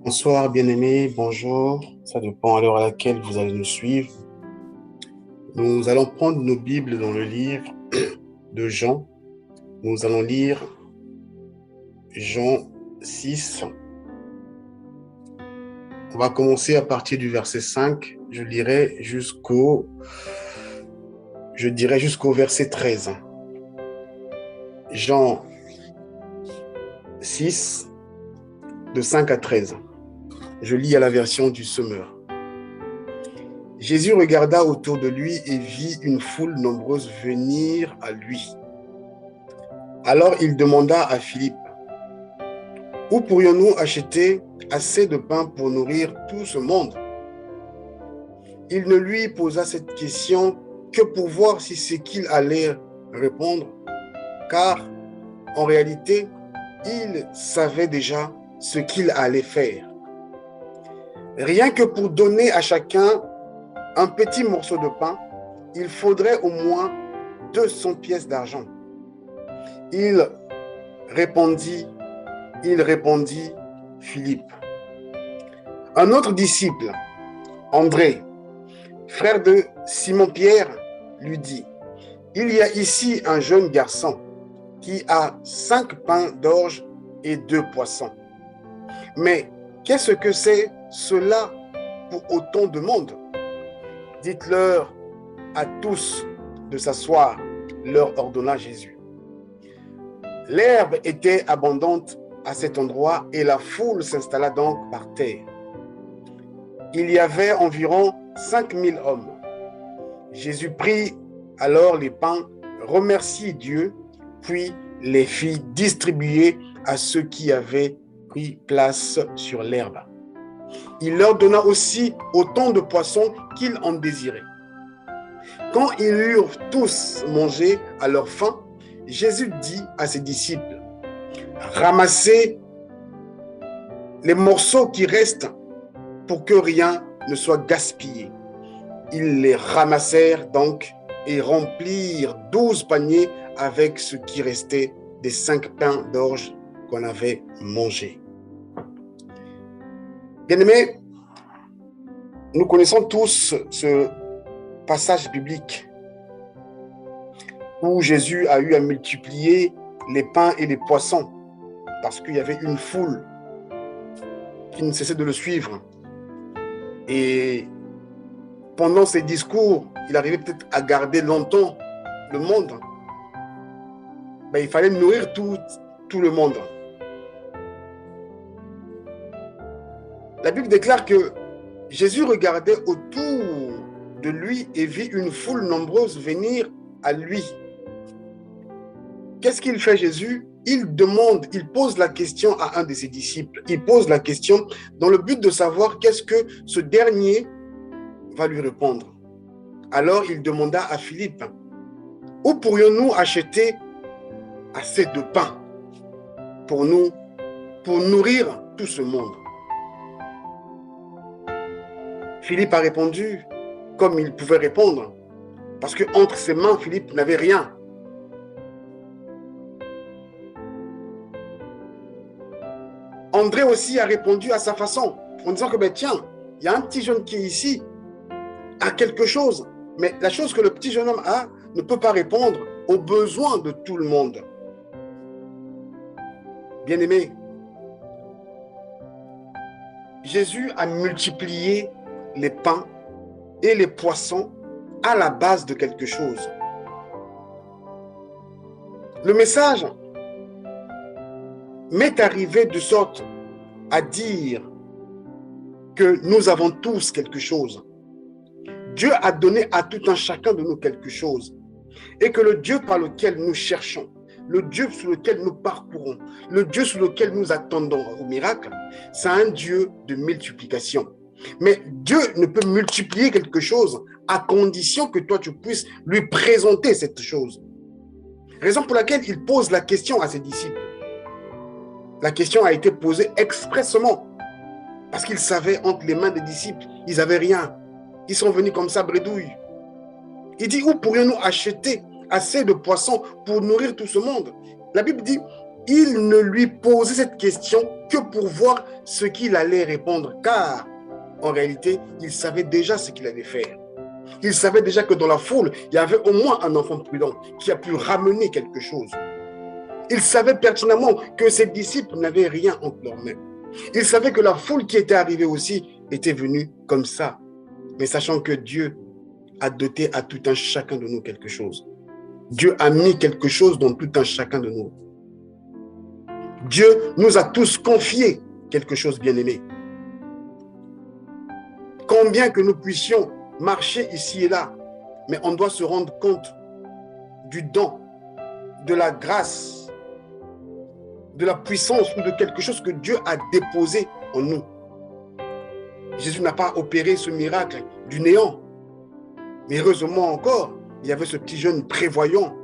Bonsoir, bien-aimés, bonjour. Ça dépend à l'heure à laquelle vous allez nous suivre. Nous allons prendre nos Bibles dans le livre de Jean. Nous allons lire Jean 6. On va commencer à partir du verset 5. Je dirais jusqu'au verset 13. Jean 6, de 5 à 13. Je lis à la version du Semeur. Jésus regarda autour de lui et vit une foule nombreuse venir à lui. Alors il demanda à Philippe: où pourrions-nous acheter assez de pain pour nourrir tout ce monde? Il ne lui posa cette question que pour voir si ce qu'il allait répondre, car en réalité, il savait déjà ce qu'il allait faire. Rien que pour donner à chacun un petit morceau de pain, il faudrait au moins 200 pièces d'argent. Il répondit Philippe. Un autre disciple, André, frère de Simon-Pierre, lui dit: il y a ici un jeune garçon qui a 5 pains d'orge et 2 poissons. Mais qu'est-ce que c'est cela pour autant de monde? Dites-leur à tous de s'asseoir, leur ordonna Jésus. L'herbe était abondante à cet endroit et la foule s'installa donc par terre. Il y avait environ 5000 hommes. Jésus prit alors les pains, remerciait Dieu, puis les fit distribuer à ceux qui avaient pris place sur l'herbe. Il leur donna aussi autant de poissons qu'ils en désiraient. Quand ils eurent tous mangé à leur faim, Jésus dit à ses disciples: ramassez les morceaux qui restent pour que rien ne soit gaspillé. Ils les ramassèrent donc et remplirent 12 paniers avec ce qui restait des 5 pains d'orge qu'on avait mangés. Bien-aimés, nous connaissons tous ce passage biblique où Jésus a eu à multiplier les pains et les poissons parce qu'il y avait une foule qui ne cessait de le suivre. Et pendant ses discours, il arrivait peut-être à garder longtemps le monde. Il fallait nourrir tout le monde. La Bible déclare que Jésus regardait autour de lui et vit une foule nombreuse venir à lui. Qu'est-ce qu'il fait Jésus? Il pose la question à un de ses disciples. Il pose la question dans le but de savoir qu'est-ce que ce dernier va lui répondre. Alors il demanda à Philippe: où pourrions-nous acheter assez de pain pour nourrir tout ce monde? Philippe a répondu comme il pouvait répondre, parce que entre ses mains, Philippe n'avait rien. André aussi a répondu à sa façon, en disant que tiens, il y a un petit jeune qui est ici, a quelque chose, mais la chose que le petit jeune homme a ne peut pas répondre aux besoins de tout le monde. Bien-aimés, Jésus a multiplié les pains et les poissons à la base de quelque chose. Le message m'est arrivé de sorte à dire que nous avons tous quelque chose. Dieu a donné à tout un chacun de nous quelque chose. Et que le Dieu par lequel nous cherchons, le Dieu sur lequel nous parcourons, le Dieu sur lequel nous attendons au miracle, c'est un Dieu de multiplication. Mais Dieu ne peut multiplier quelque chose à condition que toi tu puisses lui présenter cette chose. Raison pour laquelle il pose la question à ses disciples. La question a été posée expressément parce qu'ils savaient entre les mains des disciples, ils n'avaient rien. Ils sont venus comme ça bredouille. Il dit: où pourrions-nous acheter assez de poissons pour nourrir tout ce monde? La Bible dit: il ne lui posait cette question que pour voir ce qu'il allait répondre, car en réalité, il savait déjà ce qu'il allait faire. Il savait déjà que dans la foule, il y avait au moins un enfant prudent qui a pu ramener quelque chose. Il savait pertinemment que ses disciples n'avaient rien entre leurs mains. Il savait que la foule qui était arrivée aussi était venue comme ça. Mais sachant que Dieu a doté à tout un chacun de nous quelque chose. Dieu a mis quelque chose dans tout un chacun de nous. Dieu nous a tous confié quelque chose, bien-aimé. Combien que nous puissions marcher ici et là, mais on doit se rendre compte du don, de la grâce, de la puissance ou de quelque chose que Dieu a déposé en nous. Jésus n'a pas opéré ce miracle du néant. Mais heureusement encore, il y avait ce petit jeune prévoyant.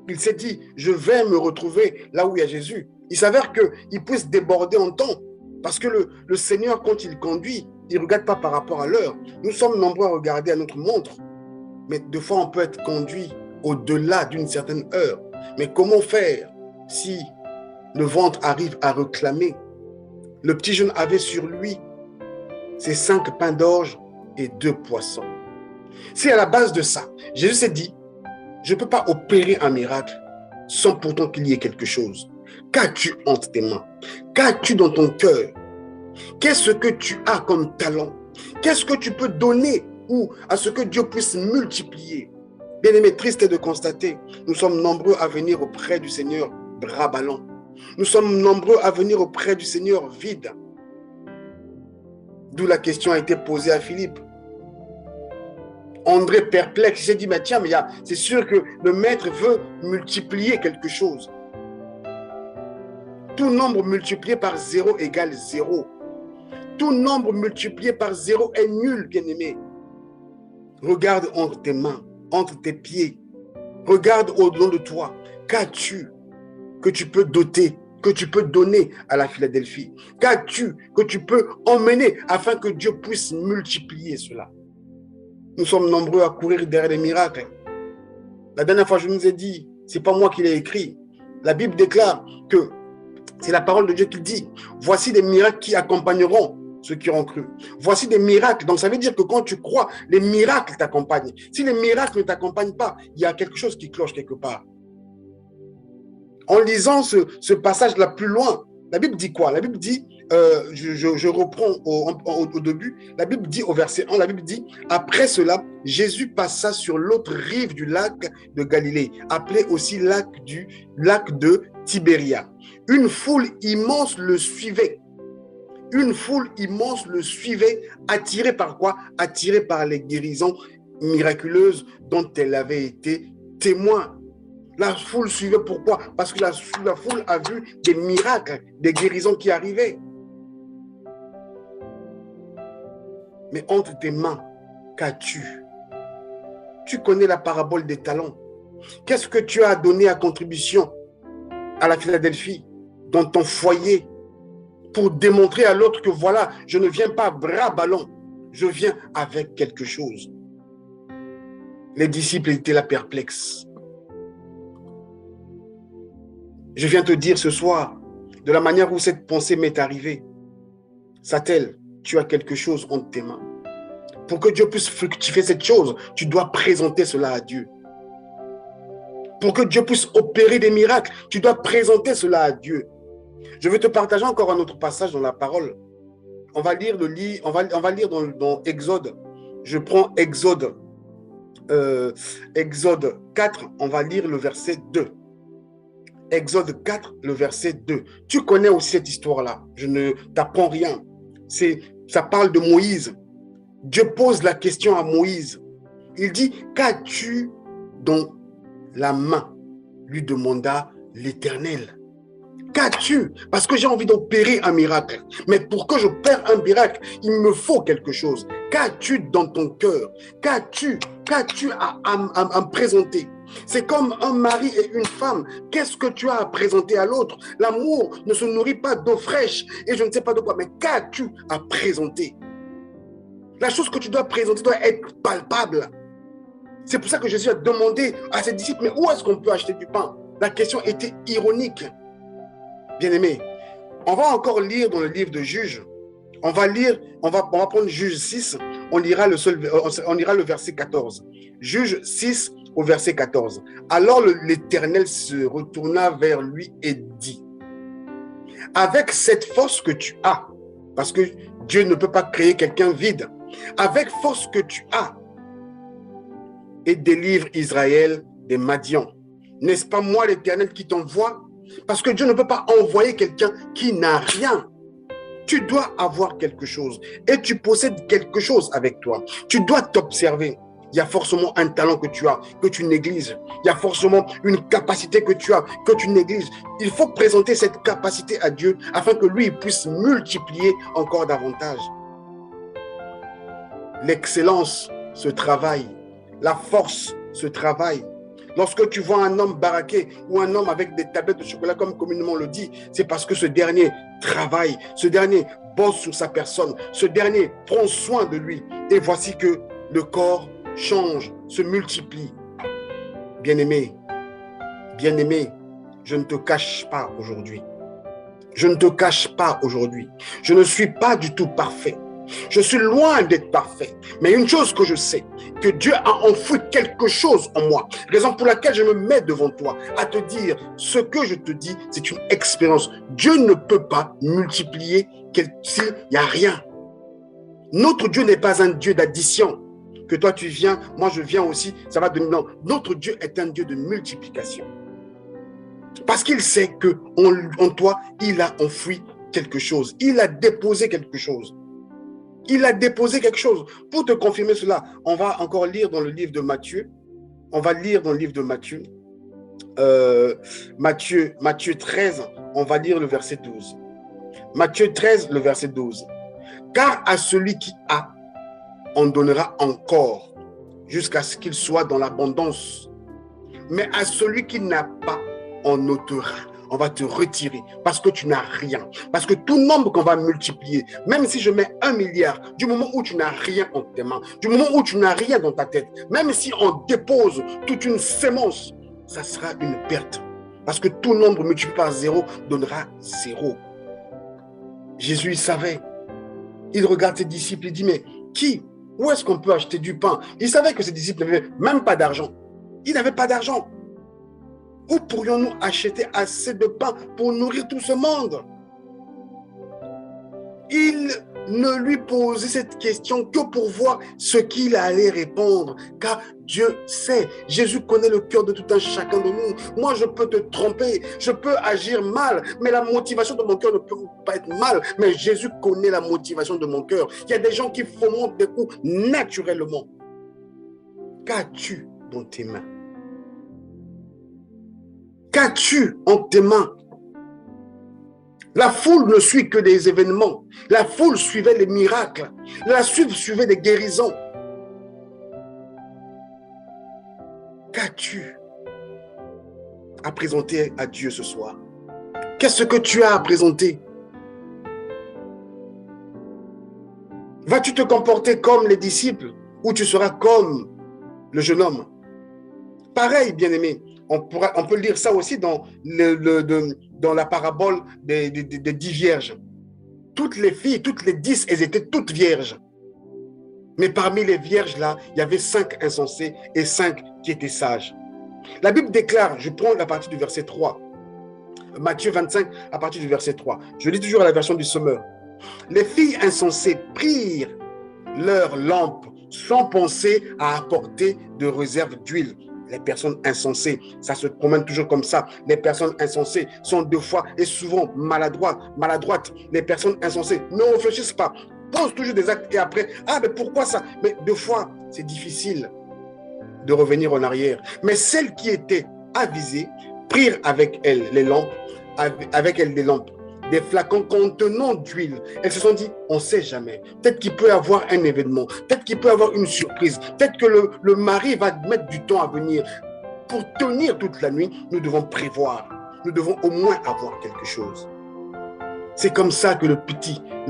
Il s'est dit, je vais me retrouver là où il y a Jésus. Il s'avère qu'il puisse déborder en temps. Parce que le Seigneur, quand il conduit, il ne regarde pas par rapport à l'heure. Nous sommes nombreux à regarder à notre montre. Mais des fois, on peut être conduit au-delà d'une certaine heure. Mais comment faire si le ventre arrive à réclamer? Le petit jeune avait sur lui ses 5 pains d'orge et 2 poissons. C'est à la base de ça. Jésus s'est dit, je ne peux pas opérer un miracle sans pourtant qu'il y ait quelque chose. Qu'as-tu entre tes mains? Qu'as-tu dans ton cœur? Qu'est-ce que tu as comme talent? Qu'est-ce que tu peux donner ou à ce que Dieu puisse multiplier? Bien-aimé, triste est de constater, nous sommes nombreux à venir auprès du Seigneur bras ballants. Nous sommes nombreux à venir auprès du Seigneur vide. D'où la question a été posée à Philippe. André perplexe, j'ai dit, mais tiens, mais c'est sûr que le maître veut multiplier quelque chose. Tout nombre multiplié par 0 égale 0. Tout nombre multiplié par 0 est nul, bien-aimé. Regarde entre tes mains, entre tes pieds. Regarde au-delà de toi. Qu'as-tu que tu peux doter, que tu peux donner à la Philadelphie? Qu'as-tu que tu peux emmener afin que Dieu puisse multiplier cela? Nous sommes nombreux à courir derrière les miracles. La dernière fois, je nous ai dit, ce n'est pas moi qui l'ai écrit. La Bible déclare que c'est la parole de Dieu qui dit, voici des miracles qui accompagneront ceux qui auront cru. Voici des miracles. Donc, ça veut dire que quand tu crois, les miracles t'accompagnent. Si les miracles ne t'accompagnent pas, il y a quelque chose qui cloche quelque part. En lisant ce passage là plus loin, la Bible dit quoi? La Bible dit, je reprends au début, la Bible dit au verset 1, la Bible dit, après cela, Jésus passa sur l'autre rive du lac de Galilée, appelé aussi lac de Tibéria. Une foule immense le suivait. Une foule immense le suivait, attirée par quoi? Attirée par les guérisons miraculeuses dont elle avait été témoin. La foule suivait pourquoi? Parce que la foule a vu des miracles, des guérisons qui arrivaient. Mais entre tes mains, qu'as-tu? Tu connais la parabole des talents. Qu'est-ce que tu as donné à contribution à la Philadelphie, dans ton foyer, pour démontrer à l'autre que voilà, je ne viens pas bras ballants, je viens avec quelque chose. Les disciples étaient là perplexes. Je viens te dire ce soir, de la manière où cette pensée m'est arrivée, Satel, tu as quelque chose entre tes mains. Pour que Dieu puisse fructifier cette chose, tu dois présenter cela à Dieu. Pour que Dieu puisse opérer des miracles, tu dois présenter cela à Dieu. Je vais te partager encore un autre passage dans la parole. On va lire dans Exode. Je prends Exode 4, on va lire le verset 2. Exode 4, le verset 2. Tu connais aussi cette histoire-là. Je ne t'apprends rien. Ça parle de Moïse. Dieu pose la question à Moïse. Il dit, qu'as-tu dans la main? Lui demanda l'Éternel. Qu'as-tu? Parce que j'ai envie d'opérer un miracle. Mais pour que j'opère un miracle, il me faut quelque chose. Qu'as-tu dans ton cœur? Qu'as-tu à me présenter? C'est comme un mari et une femme. Qu'est-ce que tu as à présenter à l'autre? L'amour ne se nourrit pas d'eau fraîche et je ne sais pas de quoi. Mais qu'as-tu à présenter? La chose que tu dois présenter doit être palpable. C'est pour ça que Jésus a demandé à ses disciples, mais où est-ce qu'on peut acheter du pain? La question était ironique. Bien-aimé, on va encore lire dans le livre de Juges. On va prendre Juges 6, on lira le verset 14. Juges 6 au verset 14. Alors l'Éternel se retourna vers lui et dit, avec cette force que tu as, parce que Dieu ne peut pas créer quelqu'un vide, avec force que tu as, et délivre Israël des Madians. N'est-ce pas moi l'Éternel qui t'envoie? Parce que Dieu ne peut pas envoyer quelqu'un qui n'a rien. Tu dois avoir quelque chose et tu possèdes quelque chose avec toi. Tu dois t'observer. Il y a forcément un talent que tu as, que tu négliges. Il y a forcément une capacité que tu as, que tu négliges. Il faut présenter cette capacité à Dieu afin que lui puisse multiplier encore davantage. L'excellence se travaille. La force se travaille. Lorsque tu vois un homme baraqué ou un homme avec des tablettes de chocolat, comme communément le dit, c'est parce que ce dernier travaille, ce dernier bosse sur sa personne, ce dernier prend soin de lui. Et voici que le corps change, se multiplie. Bien-aimé, je ne te cache pas aujourd'hui. Je ne te cache pas aujourd'hui. Je ne suis pas du tout parfait. Je suis loin d'être parfait. Mais une chose que je sais, que Dieu a enfoui quelque chose en moi. Raison pour laquelle je me mets devant toi à te dire ce que je te dis, c'est une expérience. Dieu ne peut pas multiplier s'il n'y a rien. Notre Dieu n'est pas un Dieu d'addition. Que toi tu viens, moi je viens aussi, ça va donner. Non, notre Dieu est un Dieu de multiplication. Parce qu'il sait qu'en toi, il a enfoui quelque chose. Il a déposé quelque chose. Il a déposé quelque chose. Pour te confirmer cela, on va encore lire dans le livre de Matthieu. On va lire dans le livre de Matthieu. Matthieu 13, on va lire le verset 12. Matthieu 13, le verset 12. Car à celui qui a, on donnera encore, jusqu'à ce qu'il soit dans l'abondance. Mais à celui qui n'a pas, on ôtera. On va te retirer parce que tu n'as rien. Parce que tout nombre qu'on va multiplier, même si je mets 1 milliard, du moment où tu n'as rien en tes mains, du moment où tu n'as rien dans ta tête, même si on dépose toute une sémence, ça sera une perte. Parce que tout nombre multiplié par 0 donnera 0. Jésus, il savait. Il regarde ses disciples, il dit, mais où est-ce qu'on peut acheter du pain? Il savait que ses disciples n'avaient même pas d'argent. Ils n'avaient pas d'argent. Où pourrions-nous acheter assez de pain pour nourrir tout ce monde? Il ne lui posait cette question que pour voir ce qu'il allait répondre, car Dieu sait, Jésus connaît le cœur de tout un chacun de nous. Moi, je peux te tromper, je peux agir mal, mais la motivation de mon cœur ne peut pas être mal, mais Jésus connaît la motivation de mon cœur. Il y a des gens qui fomentent des coups naturellement. Qu'as-tu dans tes mains? Qu'as-tu en tes mains? La foule ne suit que des événements. La foule suivait les miracles. La foule suivait des guérisons. Qu'as-tu à présenter à Dieu ce soir? Qu'est-ce que tu as à présenter? Vas-tu te comporter comme les disciples ou tu seras comme le jeune homme? Pareil, bien-aimé. On peut lire ça aussi dans la parabole des 10 vierges. Toutes les filles, toutes les 10, elles étaient toutes vierges. Mais parmi les vierges là, il y avait 5 insensés et 5 qui étaient sages. La Bible déclare, je prends la partie du verset 3, Matthieu 25 à partir du verset 3. Je lis toujours à la version du Sommeur. Les filles insensées prirent leurs lampes sans penser à apporter de réserve d'huile. Les personnes insensées, ça se promène toujours comme ça. Les personnes insensées sont deux fois et souvent maladroites. Les personnes insensées ne réfléchissent pas, posent toujours des actes et après, mais pourquoi ça? Mais deux fois, c'est difficile de revenir en arrière. Mais celles qui étaient avisées prirent avec elles les lampes, avec elles des lampes, des flacons contenant d'huile. Elles se sont dit, on ne sait jamais. Peut-être qu'il peut y avoir un événement. Peut-être qu'il peut y avoir une surprise. Peut-être que le mari va mettre du temps à venir. Pour tenir toute la nuit, nous devons prévoir. Nous devons au moins avoir quelque chose. C'est comme ça que le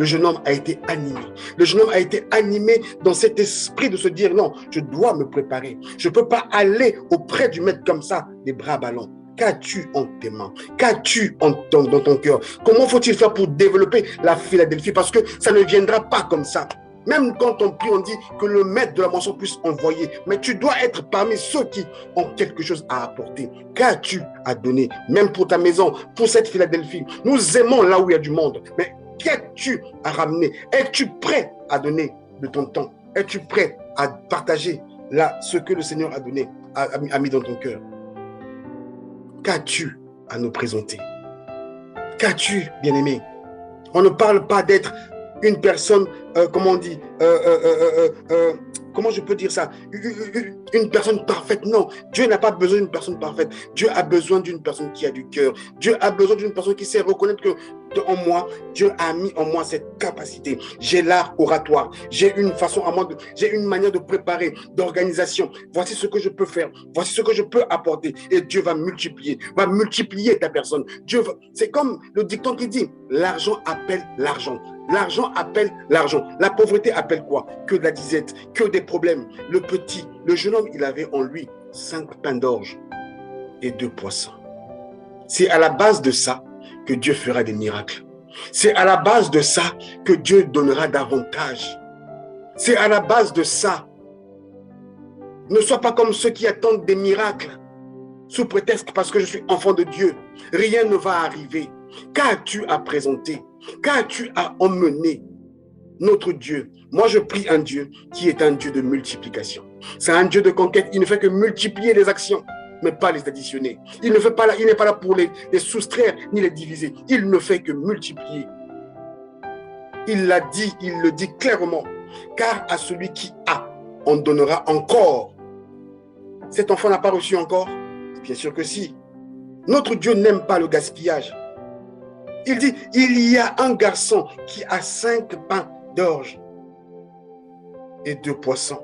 jeune homme a été animé. Le jeune homme a été animé dans cet esprit de se dire, non, je dois me préparer. Je ne peux pas aller auprès du maître comme ça, les bras ballants. Qu'as-tu en tes mains? Qu'as-tu dans ton cœur? Comment faut-il faire pour développer la Philadelphie? Parce que ça ne viendra pas comme ça. Même quand on prie, on dit que le maître de la moisson puisse envoyer. Mais tu dois être parmi ceux qui ont quelque chose à apporter. Qu'as-tu à donner? Même pour ta maison, pour cette Philadelphie. Nous aimons là où il y a du monde. Mais qu'as-tu à ramener? Es-tu prêt à donner de ton temps? Es-tu prêt à partager là ce que le Seigneur a donné, a mis dans ton cœur? Qu'as-tu à nous présenter? Qu'as-tu, bien-aimé? On ne parle pas d'être une personne, comment on dit, comment je peux dire ça? Une personne parfaite. Non, Dieu n'a pas besoin d'une personne parfaite. Dieu a besoin d'une personne qui a du cœur. Dieu a besoin d'une personne qui sait reconnaître que en moi, Dieu a mis en moi cette capacité. J'ai l'art oratoire. J'ai une façon à moi, j'ai une manière de préparer, d'organisation. Voici ce que je peux faire. Voici ce que je peux apporter. Et Dieu va multiplier ta personne. C'est comme le dicton qui dit, l'argent appelle l'argent. L'argent appelle l'argent. La pauvreté appelle quoi? Que de la disette, que des problèmes. Le jeune homme, il avait en lui 5 pains d'orge et 2 poissons. C'est à la base de ça que Dieu fera des miracles. C'est à la base de ça que Dieu donnera davantage. C'est à la base de ça. Ne sois pas comme ceux qui attendent des miracles sous prétexte parce que je suis enfant de Dieu. Rien ne va arriver. Qu'as-tu à présenter? Qu'as-tu à emmener? Notre Dieu, moi je prie un Dieu qui est un Dieu de multiplication. C'est un Dieu de conquête. Il ne fait que multiplier les actions, mais pas les additionner. Il n'est pas là pour les soustraire ni les diviser. Il ne fait que multiplier. Il l'a dit, il le dit clairement. Car à celui qui a, on donnera encore. Cet enfant n'a pas reçu encore? Bien sûr que si. Notre Dieu n'aime pas le gaspillage. Il dit, il y a un garçon qui a 5 pains d'orge et 2 poissons.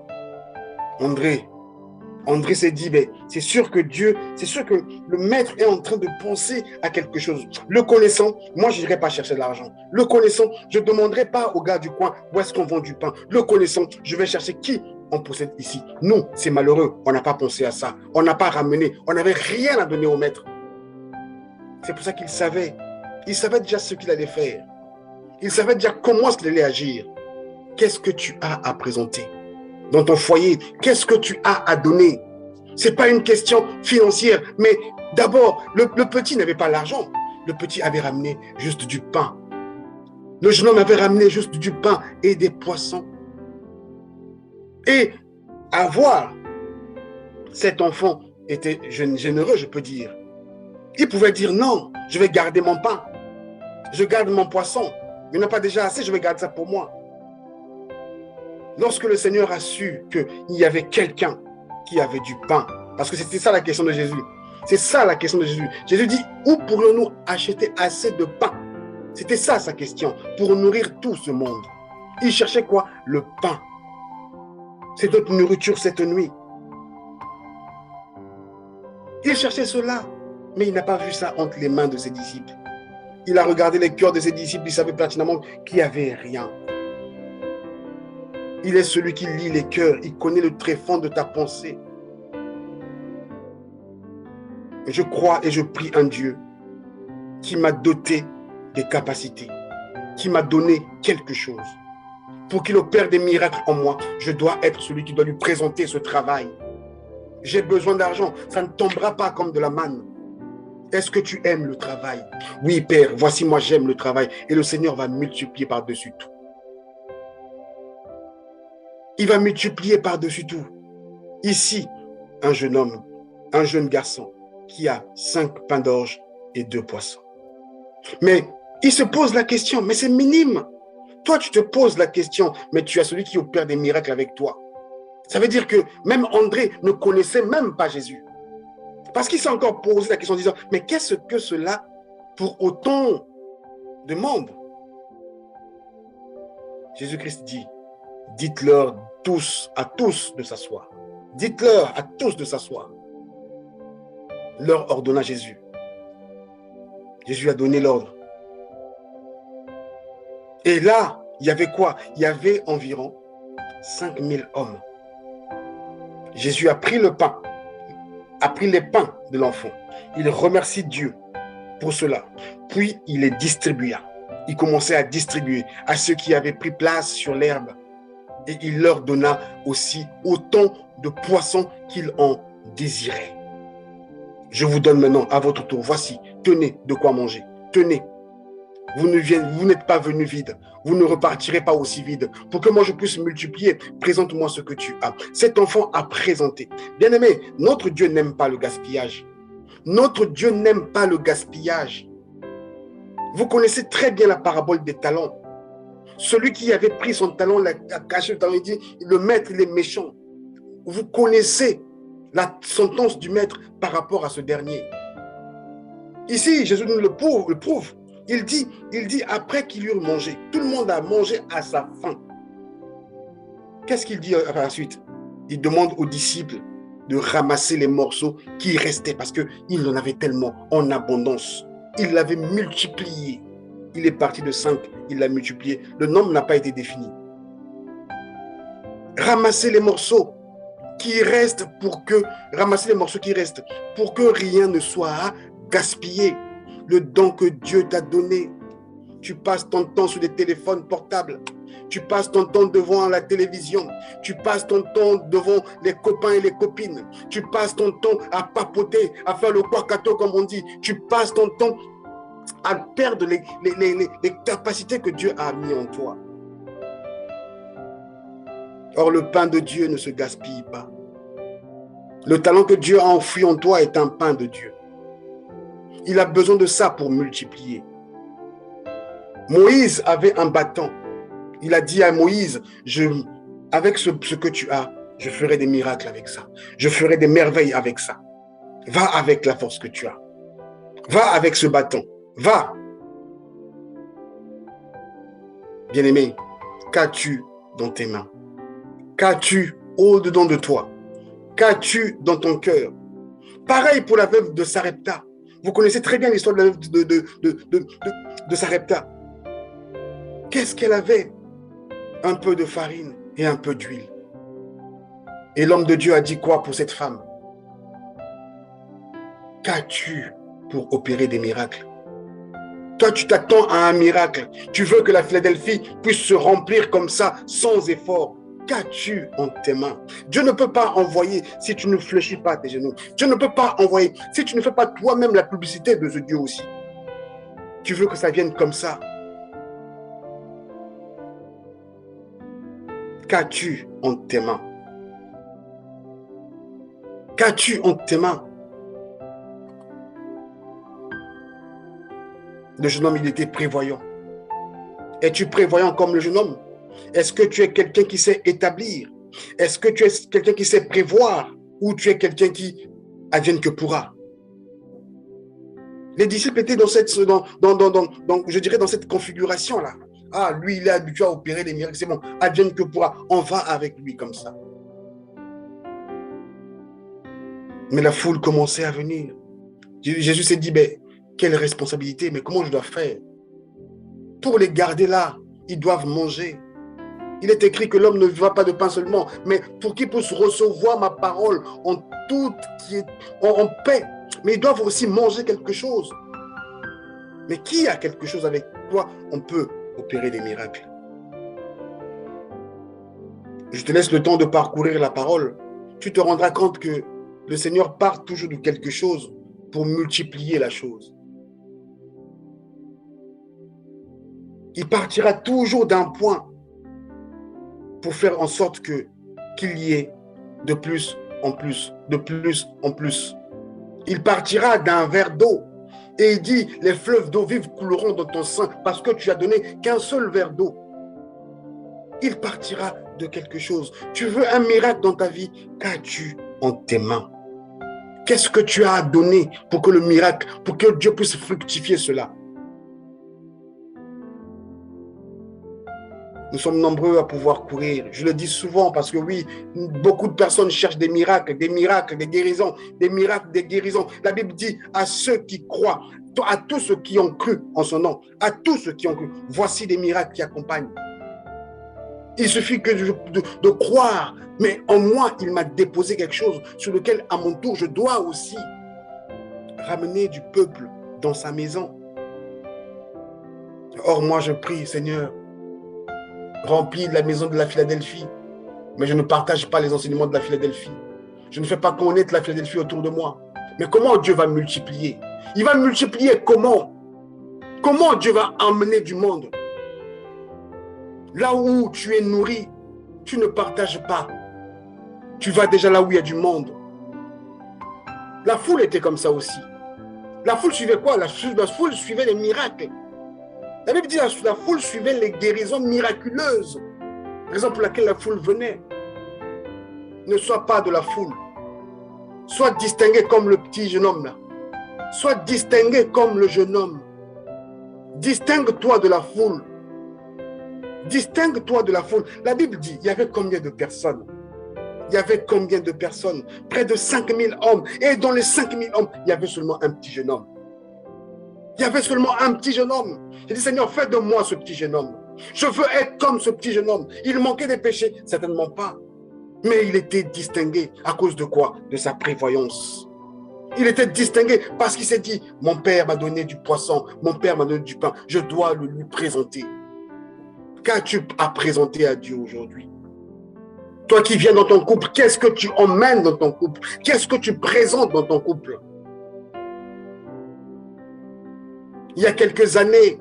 André s'est dit, mais c'est sûr que le maître est en train de penser à quelque chose. Le connaissant, moi je n'irai pas chercher de l'argent. Le connaissant, je ne demanderai pas au gars du coin où est-ce qu'on vend du pain. Le connaissant, je vais chercher qui on possède ici. Nous, c'est malheureux, on n'a pas pensé à ça. On n'a pas ramené, on n'avait rien à donner au maître. C'est pour ça qu'il savait. Il savait déjà ce qu'il allait faire. Il savait déjà comment il allait agir. Qu'est-ce que tu as à présenter dans ton foyer? Qu'est-ce que tu as à donner? Ce n'est pas une question financière, mais d'abord, le petit n'avait pas l'argent. Le petit avait ramené juste du pain. Le jeune homme avait ramené juste du pain et des poissons. Et avoir cet enfant était généreux, je peux dire. Il pouvait dire non, je vais garder mon pain. Je garde mon poisson. Il n'y en a pas déjà assez, je vais garder ça pour moi. Lorsque le Seigneur a su qu'il y avait quelqu'un qui avait du pain, parce que c'était ça la question de Jésus. C'est ça la question de Jésus. Jésus dit, où pourrions-nous acheter assez de pain? C'était ça sa question, pour nourrir tout ce monde. Il cherchait quoi? Le pain. C'est notre nourriture cette nuit. Il cherchait cela, mais il n'a pas vu ça entre les mains de ses disciples. Il a regardé les cœurs de ses disciples, il savait pertinemment qu'il n'y avait rien. Il est celui qui lit les cœurs, il connaît le tréfonds de ta pensée. Je crois et je prie un Dieu qui m'a doté des capacités, qui m'a donné quelque chose. Pour qu'il opère des miracles en moi, je dois être celui qui doit lui présenter ce travail. J'ai besoin d'argent, ça ne tombera pas comme de la manne. Est-ce que tu aimes le travail? Oui, Père, voici moi j'aime le travail. Et le Seigneur va multiplier par-dessus tout. Il va multiplier par-dessus tout. Ici, un jeune homme, un jeune garçon qui a 5 pains d'orge et 2 poissons. Mais il se pose la question, mais c'est minime. Toi, tu te poses la question, mais tu as celui qui opère des miracles avec toi. Ça veut dire que même André ne connaissait même pas Jésus. Parce qu'il s'est encore posé la question en disant, mais qu'est-ce que cela pour autant de membres? Jésus-Christ dit, dites-leur à tous de s'asseoir. Dites-leur à tous de s'asseoir. Leur ordonna Jésus. Jésus a donné l'ordre. Et là, il y avait quoi? Il y avait environ 5000 hommes. Jésus a pris le pain, a pris les pains de l'enfant. Il remercie Dieu pour cela. Puis il les distribua. Il commençait à distribuer à ceux qui avaient pris place sur l'herbe. Et il leur donna aussi autant de poissons qu'ils en désiraient. Je vous donne maintenant à votre tour. Voici, tenez de quoi manger. Tenez. Vous n'êtes pas venu vide. Vous ne repartirez pas aussi vide. Pour que moi je puisse multiplier, présente-moi ce que tu as. Cet enfant a présenté. Bien-aimé, notre Dieu n'aime pas le gaspillage. Notre Dieu n'aime pas le gaspillage. Vous connaissez très bien la parabole des talents. Celui qui avait pris son talent, l'a caché le talent, il dit, le maître, il est méchant. Vous connaissez la sentence du maître par rapport à ce dernier. Ici, Jésus nous le prouve. Il dit, après qu'il eut mangé, tout le monde a mangé à sa faim. Qu'est-ce qu'il dit à la suite? Il demande aux disciples de ramasser les morceaux qui restaient parce qu'il en avait tellement en abondance. Il l'avait multiplié. Il est parti de 5, il l'a multiplié. Le nombre n'a pas été défini. Ramasser les morceaux qui restent pour que rien ne soit gaspillé. Le don que Dieu t'a donné. Tu passes ton temps sur des téléphones portables. Tu passes ton temps devant la télévision. Tu passes ton temps devant les copains et les copines. Tu passes ton temps à papoter, à faire le quacato comme on dit. Tu passes ton temps à perdre les capacités que Dieu a mis en toi. Or, le pain de Dieu ne se gaspille pas. Le talent que Dieu a enfoui en toi est un pain de Dieu. Il a besoin de ça pour multiplier. Moïse avait un bâton. Il a dit à Moïse, avec ce que tu as, je ferai des miracles avec ça. Je ferai des merveilles avec ça. Va avec la force que tu as. Va avec ce bâton. Va. Bien-aimé, qu'as-tu dans tes mains? Qu'as-tu au-dedans de toi? Qu'as-tu dans ton cœur? Pareil pour la veuve de Sarepta. Vous connaissez très bien l'histoire de la veuve de Sarepta. Qu'est-ce qu'elle avait? Un peu de farine et un peu d'huile. Et l'homme de Dieu a dit quoi pour cette femme? Qu'as-tu pour opérer des miracles? Toi, tu t'attends à un miracle. Tu veux que la Philadelphie puisse se remplir comme ça, sans effort. Qu'as-tu en tes mains? Dieu ne peut pas envoyer si tu ne fléchis pas tes genoux. Dieu ne peut pas envoyer si tu ne fais pas toi-même la publicité de ce Dieu aussi. Tu veux que ça vienne comme ça. Qu'as-tu en tes mains? Qu'as-tu en tes mains? Le jeune homme, il était prévoyant. Es-tu prévoyant comme le jeune homme? Est-ce que tu es quelqu'un qui sait établir? Est-ce que tu es quelqu'un qui sait prévoir? Ou tu es quelqu'un qui advienne que pourra? Les disciples étaient dans cette configuration-là. Ah, lui, il est habitué à opérer des miracles. C'est bon, advienne que pourra. On va avec lui comme ça. Mais la foule commençait à venir. Jésus s'est dit, mais quelle responsabilité, mais comment je dois faire? Pour les garder là, ils doivent manger. Il est écrit que l'homme ne vivra pas de pain seulement, mais pour qu'ils puissent recevoir ma parole en paix. Mais ils doivent aussi manger quelque chose. Mais qui a quelque chose avec quoi on peut opérer des miracles? Je te laisse le temps de parcourir la parole. Tu te rendras compte que le Seigneur part toujours de quelque chose pour multiplier la chose. Il partira toujours d'un point pour faire en sorte qu'il y ait de plus en plus, de plus en plus. Il partira d'un verre d'eau et il dit, les fleuves d'eau vive couleront dans ton sein parce que tu as donné qu'un seul verre d'eau. Il partira de quelque chose. Tu veux un miracle dans ta vie? Qu'as-tu en tes mains? Qu'est-ce que tu as à donner pour que le miracle, pour que Dieu puisse fructifier cela? Nous sommes nombreux à pouvoir courir. Je le dis souvent parce que oui, beaucoup de personnes cherchent des miracles, des guérisons, des miracles, des guérisons. La Bible dit à ceux qui croient, à tous ceux qui ont cru en son nom, à tous ceux qui ont cru, voici des miracles qui accompagnent. Il suffit que de croire. Mais en moi, il m'a déposé quelque chose sur lequel, à mon tour, je dois aussi ramener du peuple dans sa maison. Or, moi, je prie, Seigneur, remplis la maison de la Philadelphie, mais je ne partage pas les enseignements de la Philadelphie. Je ne fais pas connaître la Philadelphie autour de moi. Mais comment Dieu va multiplier? Il va multiplier comment? Comment Dieu va emmener du monde? Là où tu es nourri, tu ne partages pas. Tu vas déjà là où il y a du monde. La foule était comme ça aussi. La foule suivait quoi? La foule suivait les miracles. La Bible dit que la foule suivait les guérisons miraculeuses. Raison pour laquelle la foule venait. Ne sois pas de la foule. Sois distingué comme le petit jeune homme là. Sois distingué comme le jeune homme. Distingue-toi de la foule. Distingue-toi de la foule. La Bible dit, il y avait combien de personnes? Il y avait combien de personnes? Près de 5000 hommes. Et dans les 5000 hommes, il y avait seulement un petit jeune homme. Il y avait seulement un petit jeune homme. J'ai dit, Seigneur, fais de moi ce petit jeune homme. Je veux être comme ce petit jeune homme. Il manquait des péchés? Certainement pas. Mais il était distingué à cause de quoi? De sa prévoyance. Il était distingué parce qu'il s'est dit, mon père m'a donné du poisson, mon père m'a donné du pain, je dois le lui présenter. Qu'as-tu à présenter à Dieu aujourd'hui? Toi qui viens dans ton couple, qu'est-ce que tu emmènes dans ton couple? Qu'est-ce que tu présentes dans ton couple? Il y a quelques années,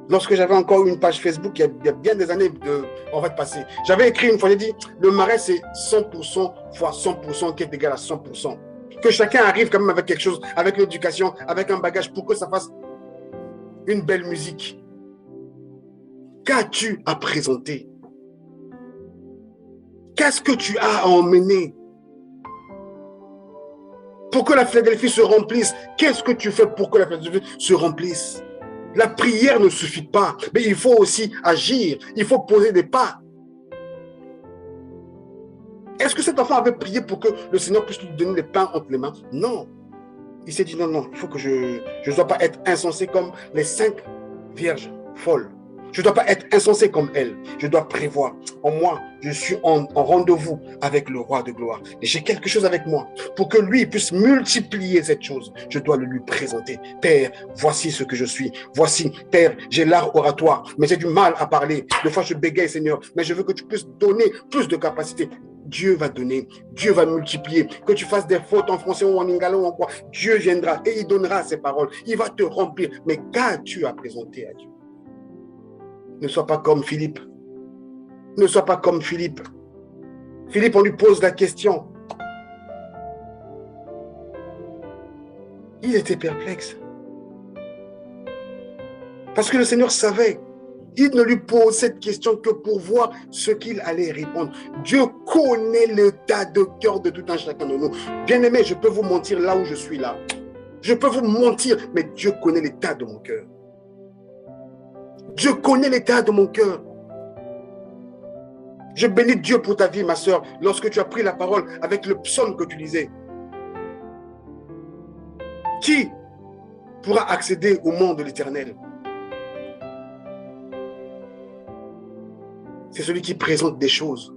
lorsque j'avais encore une page Facebook, il y a bien des années passées, j'avais écrit une fois, j'ai dit, le mariage c'est 100% fois 100% qui est égal à 100%. Que chacun arrive quand même avec quelque chose, avec l'éducation, avec un bagage pour que ça fasse une belle musique. Qu'as-tu à présenter? Qu'est-ce que tu as à emmener? Pour que la Philadelphie se remplisse, qu'est-ce que tu fais pour que la Philadelphie se remplisse? La prière ne suffit pas, mais il faut aussi agir, il faut poser des pas. Est-ce que cet enfant avait prié pour que le Seigneur puisse lui donner les pains entre les mains? Non. Il s'est dit, non, il faut que je ne dois pas être insensé comme les 5 vierges folles. Je ne dois pas être insensé comme elles. Je dois prévoir. En moi, je suis en rendez-vous avec le roi de gloire. Et j'ai quelque chose avec moi. Pour que lui puisse multiplier cette chose, je dois le lui présenter. Père, voici ce que je suis. Voici, Père, j'ai l'art oratoire, mais j'ai du mal à parler. Des fois, je bégaye, Seigneur. Mais je veux que tu puisses donner plus de capacité. Dieu va donner, Dieu va multiplier. Que tu fasses des fautes en français ou en lingala ou en quoi, Dieu viendra et il donnera ses paroles. Il va te remplir. Mais qu'as-tu à présenter à Dieu? Ne sois pas comme Philippe. Ne sois pas comme Philippe. Philippe, on lui pose la question. Il était perplexe. Parce que le Seigneur savait. Il ne lui pose cette question que pour voir ce qu'il allait répondre. Dieu connaît l'état de cœur de tout un chacun de nous. Bien-aimé, je peux vous mentir là où je suis là. Je peux vous mentir, mais Dieu connaît l'état de mon cœur. Dieu connaît l'état de mon cœur. Je bénis Dieu pour ta vie, ma soeur, lorsque tu as pris la parole avec le psaume que tu lisais. Qui pourra accéder au monde de l'Éternel? C'est celui qui présente des choses.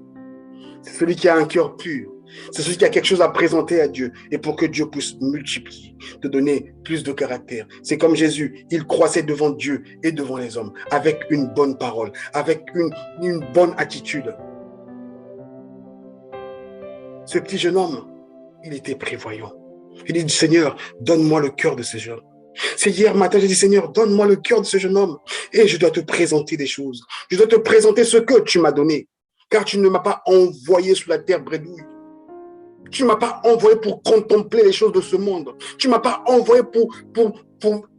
C'est celui qui a un cœur pur. C'est celui qui a quelque chose à présenter à Dieu. Et pour que Dieu puisse multiplier, te donner plus de caractère. C'est comme Jésus. Il croissait devant Dieu et devant les hommes. Avec une bonne parole. Avec une bonne attitude. Ce petit jeune homme, il était prévoyant. Il dit, Seigneur, donne-moi le cœur de ce jeune homme. C'est hier matin, j'ai dit, Seigneur, donne-moi le cœur de ce jeune homme. Et je dois te présenter des choses. Je dois te présenter ce que tu m'as donné. Car tu ne m'as pas envoyé sur la terre bredouille. Tu ne m'as pas envoyé pour contempler les choses de ce monde. Tu ne m'as pas envoyé pour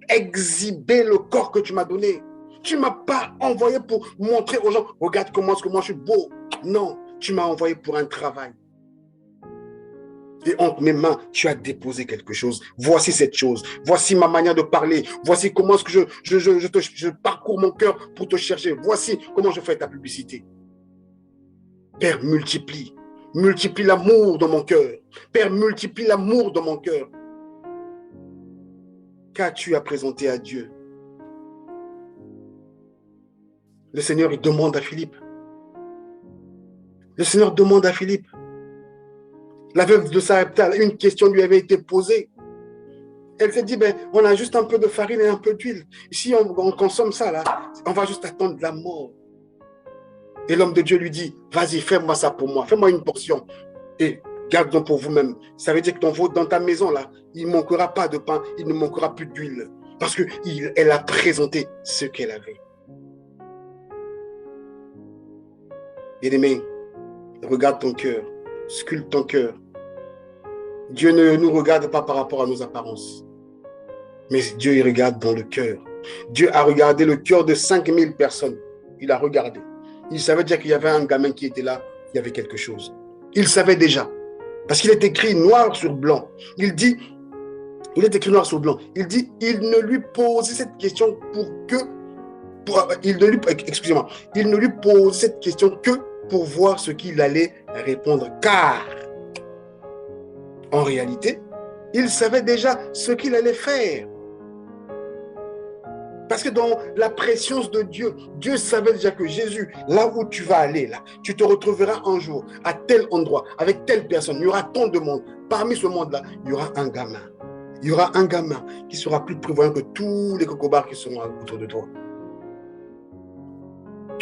exhiber le corps que tu m'as donné. Tu ne m'as pas envoyé pour montrer aux gens, regarde comment est-ce que moi je suis beau. Non, tu m'as envoyé pour un travail. Et entre mes mains, tu as déposé quelque chose. Voici cette chose. Voici ma manière de parler. Voici comment est-ce que je parcours mon cœur pour te chercher. Voici comment je fais ta publicité. Père, multiplie. Multiplie l'amour dans mon cœur. Père, multiplie l'amour dans mon cœur. Qu'as-tu à présenter à Dieu? Le Seigneur, il demande à Philippe. Le Seigneur demande à Philippe. La veuve de Sarepta, une question lui avait été posée. Elle s'est dit, ben, on a juste un peu de farine et un peu d'huile. Si on consomme ça, là, on va juste attendre la mort. Et l'homme de Dieu lui dit, vas-y, fais-moi ça pour moi. Fais-moi une portion. Et garde-en pour vous-même. Ça veut dire que dans ta maison, là, il ne manquera pas de pain, il ne manquera plus d'huile. Parce qu'elle a présenté ce qu'elle avait. Bien-aimé, regarde ton cœur. Sculpte ton cœur. Dieu ne nous regarde pas par rapport à nos apparences. Mais Dieu, il regarde dans le cœur. Dieu a regardé le cœur de 5000 personnes. Il a regardé. Il savait déjà qu'il y avait un gamin qui était là. Il y avait quelque chose. Il savait déjà. Parce qu'il est écrit noir sur blanc. Il est écrit noir sur blanc. Il dit, il ne lui posait cette question il ne lui posait cette question que pour voir ce qu'il allait répondre. Car, en réalité, il savait déjà ce qu'il allait faire. Parce que dans la préscience de Dieu, Dieu savait déjà que Jésus, là où tu vas aller, là, tu te retrouveras un jour à tel endroit, avec telle personne. Il y aura tant de monde. Parmi ce monde-là, il y aura un gamin. Il y aura un gamin qui sera plus prévoyant que tous les cocobards qui seront autour de toi.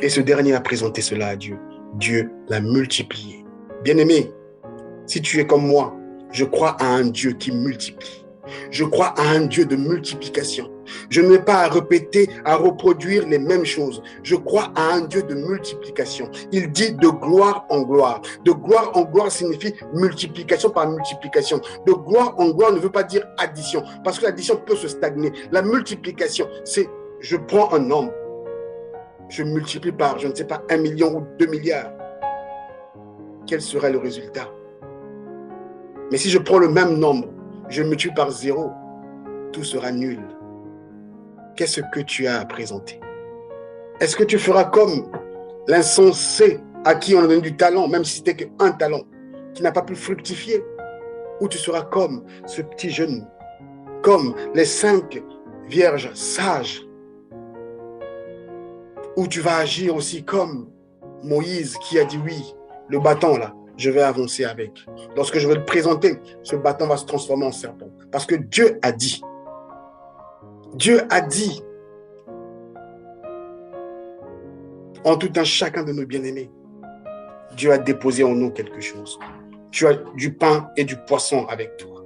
Et ce dernier a présenté cela à Dieu. Dieu l'a multiplié. Bien-aimé, si tu es comme moi, je crois à un Dieu qui multiplie. Je crois à un Dieu de multiplication. Je n'ai pas à répéter, à reproduire les mêmes choses. Je crois à un Dieu de multiplication. Il dit de gloire en gloire. De gloire en gloire signifie multiplication par multiplication. De gloire en gloire ne veut pas dire addition, parce que l'addition peut se stagner. La multiplication, c'est je prends un nombre, je multiplie par, je ne sais pas, 1 million ou 2 milliards. Quel sera le résultat? Mais si je prends le même nombre, je multiplie par 0, tout sera nul. Qu'est-ce que tu as à présenter? Est-ce que tu feras comme l'insensé à qui on a donné du talent, même si c'était qu'un talent, qui n'a pas pu fructifier? Ou tu seras comme ce petit jeune, comme les 5 vierges sages? Ou tu vas agir aussi comme Moïse qui a dit oui, le bâton là, je vais avancer avec. Lorsque je vais le présenter, ce bâton va se transformer en serpent. Parce que Dieu a dit. Dieu a dit. En tout un chacun de nos bien-aimés, Dieu a déposé en nous quelque chose. Tu as du pain et du poisson avec toi.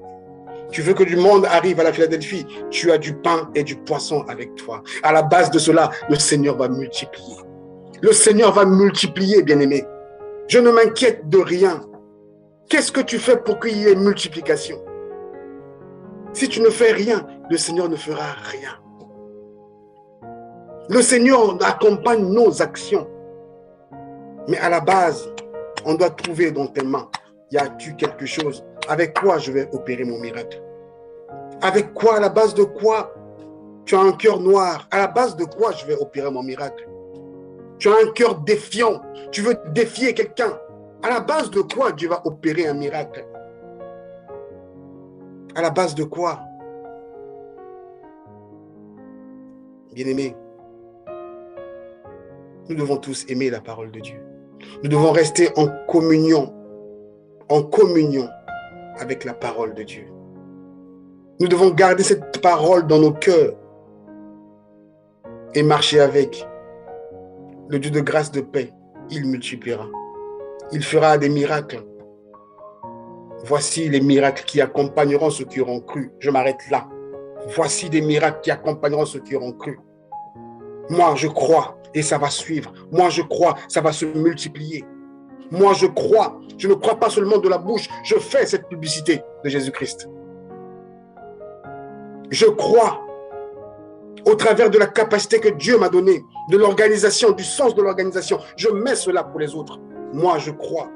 Tu veux que du monde arrive à la Philadelphie, tu as du pain et du poisson avec toi. À la base de cela, le Seigneur va multiplier. Le Seigneur va multiplier, bien-aimé. Je ne m'inquiète de rien. Qu'est-ce que tu fais pour qu'il y ait multiplication? Si tu ne fais rien, le Seigneur ne fera rien. Le Seigneur accompagne nos actions. Mais à la base, on doit trouver dans tes mains, y a-t-il quelque chose? Avec quoi je vais opérer mon miracle? Avec quoi? À la base de quoi? Tu as un cœur noir. À la base de quoi je vais opérer mon miracle? Tu as un cœur défiant. Tu veux défier quelqu'un. À la base de quoi Dieu va opérer un miracle? À la base de quoi? Bien-aimés, nous devons tous aimer la parole de Dieu. Nous devons rester en communion avec la parole de Dieu. Nous devons garder cette parole dans nos cœurs et marcher avec. Le Dieu de grâce, de paix, il multipliera. Il fera des miracles. Voici les miracles qui accompagneront ceux qui auront cru. Je m'arrête là. Voici des miracles qui accompagneront ceux qui auront cru. Moi, je crois et ça va suivre. Moi, je crois, ça va se multiplier. Moi, je crois. Je ne crois pas seulement de la bouche. Je fais cette publicité de Jésus-Christ. Je crois au travers de la capacité que Dieu m'a donnée, de l'organisation, du sens de l'organisation. Je mets cela pour les autres. Moi, je crois.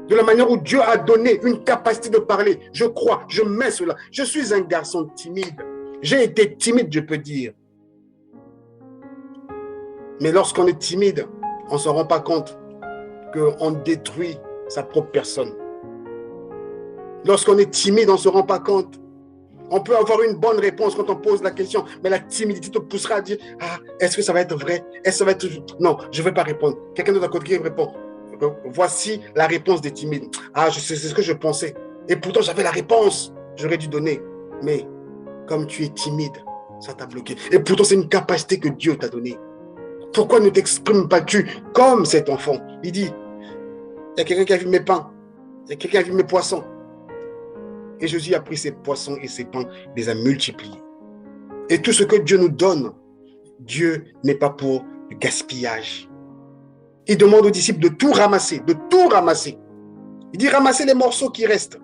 De la manière où Dieu a donné une capacité de parler, je crois, je mets cela. Je suis un garçon timide. J'ai été timide, je peux dire. Mais lorsqu'on est timide, on ne s'en rend pas compte qu'on détruit sa propre personne. Lorsqu'on est timide, on ne se rend pas compte. On peut avoir une bonne réponse quand on pose la question, mais la timidité te poussera à dire « Ah, est-ce que ça va être vrai? Est-ce que ça va être... » Non, je ne vais pas répondre. Quelqu'un d'autre à côté qui répond voici la réponse des timides. Ah, c'est ce que je pensais. Et pourtant, j'avais la réponse. J'aurais dû donner. Mais comme tu es timide, ça t'a bloqué. Et pourtant, c'est une capacité que Dieu t'a donnée. Pourquoi ne t'exprimes pas-tu comme cet enfant? Il dit, il y a quelqu'un qui a vu mes pains. Il y a quelqu'un qui a vu mes poissons. Et Jésus a pris ses poissons et ses pains, les a multipliés. Et tout ce que Dieu nous donne, Dieu n'est pas pour le gaspillage. Il demande aux disciples de tout ramasser, de tout ramasser. Il dit ramasser les morceaux qui restent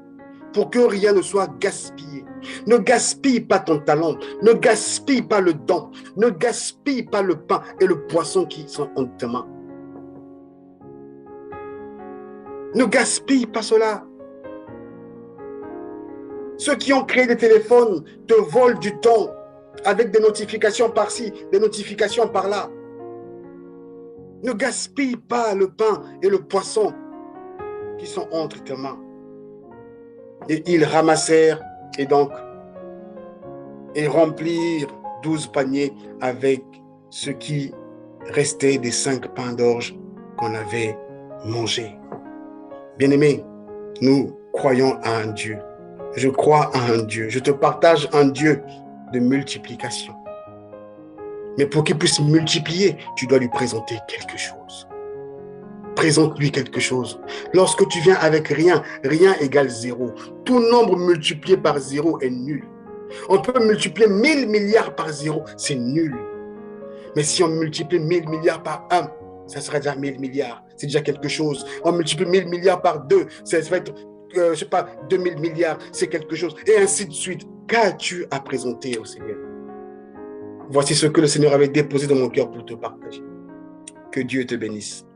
pour que rien ne soit gaspillé. Ne gaspille pas ton talent, ne gaspille pas le don, ne gaspille pas le pain et le poisson qui sont en tes mains. Ne gaspille pas cela. Ceux qui ont créé des téléphones te volent du temps avec des notifications par-ci, des notifications par-là. Ne gaspille pas le pain et le poisson qui sont entre tes mains. Et ils ramassèrent et remplirent 12 paniers avec ce qui restait des 5 pains d'orge qu'on avait mangés. Bien-aimés, nous croyons à un Dieu. Je crois à un Dieu. Je te partage un Dieu de multiplication. Mais pour qu'il puisse multiplier, tu dois lui présenter quelque chose. Présente-lui quelque chose. Lorsque tu viens avec rien, rien égale 0. Tout nombre multiplié par 0 est nul. On peut multiplier 1000 milliards par 0, c'est nul. Mais si on multiplie 1000 milliards par 1, ça sera déjà 1000 milliards. C'est déjà quelque chose. On multiplie 1000 milliards par 2, ça va être, 2000 milliards, c'est quelque chose. Et ainsi de suite. Qu'as-tu à présenter au Seigneur? Voici ce que le Seigneur avait déposé dans mon cœur pour te partager. Que Dieu te bénisse.